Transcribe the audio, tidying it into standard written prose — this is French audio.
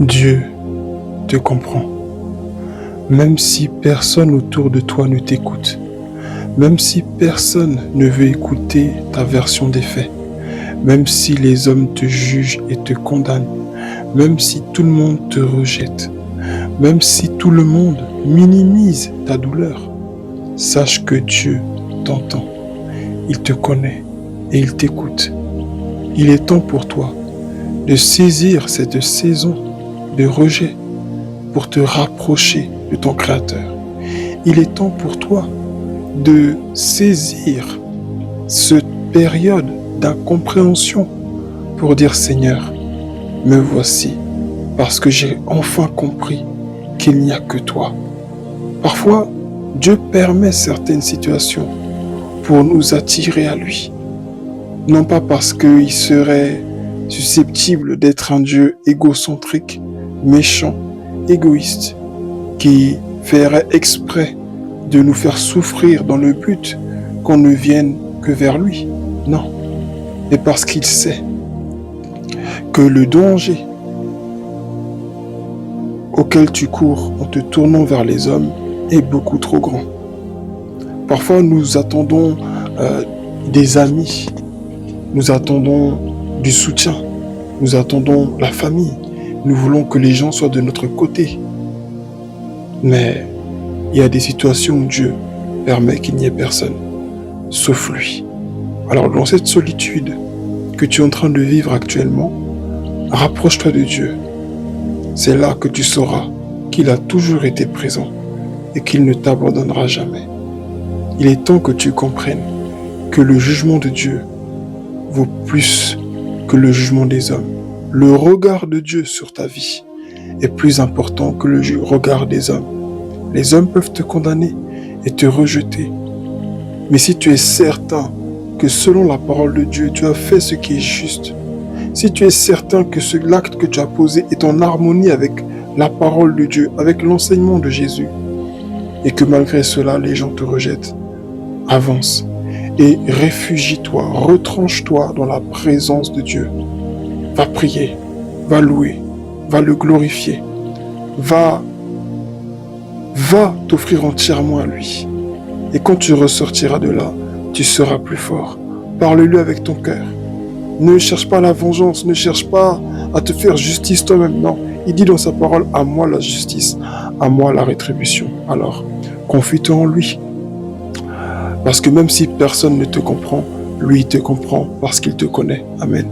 Dieu te comprend. Même si personne autour de toi ne t'écoute, même si personne ne veut écouter ta version des faits, même si les hommes te jugent et te condamnent, même si tout le monde te rejette, même si tout le monde minimise ta douleur, sache que Dieu t'entend, il te connaît et il t'écoute. Il est temps pour toi de saisir cette saison de rejet pour te rapprocher de ton Créateur. Il est temps pour toi de saisir cette période d'incompréhension pour dire Seigneur, me voici, parce que j'ai enfin compris qu'il n'y a que toi. Parfois, Dieu permet certaines situations pour nous attirer à lui. Non pas parce qu'il serait susceptible d'être un Dieu égocentrique, méchant, égoïste, qui ferait exprès de nous faire souffrir dans le but qu'on ne vienne que vers lui. Non, mais parce qu'il sait que le danger auquel tu cours en te tournant vers les hommes est beaucoup trop grand. Parfois, nous attendons des amis, nous attendons du soutien, nous attendons la famille, nous voulons que les gens soient de notre côté. Mais il y a des situations où Dieu permet qu'il n'y ait personne, sauf lui. Alors dans cette solitude que tu es en train de vivre actuellement, rapproche-toi de Dieu. C'est là que tu sauras qu'il a toujours été présent et qu'il ne t'abandonnera jamais. Il est temps que tu comprennes que le jugement de Dieu vaut plus que le jugement des hommes. Le regard de Dieu sur ta vie est plus important que le regard des hommes. Les hommes peuvent te condamner et te rejeter. Mais si tu es certain que selon la parole de Dieu, tu as fait ce qui est juste, si tu es certain que l'acte que tu as posé est en harmonie avec la parole de Dieu, avec l'enseignement de Jésus, et que malgré cela, les gens te rejettent, avance et réfugie-toi, retranche-toi dans la présence de Dieu. Va prier, va louer, va le glorifier, va t'offrir entièrement à lui. Et quand tu ressortiras de là, tu seras plus fort. Parle-lui avec ton cœur. Ne cherche pas la vengeance, ne cherche pas à te faire justice toi-même. Non, il dit dans sa parole, à moi la justice, à moi la rétribution. Alors, confie-toi en lui. Parce que même si personne ne te comprend, lui il te comprend parce qu'il te connaît. Amen.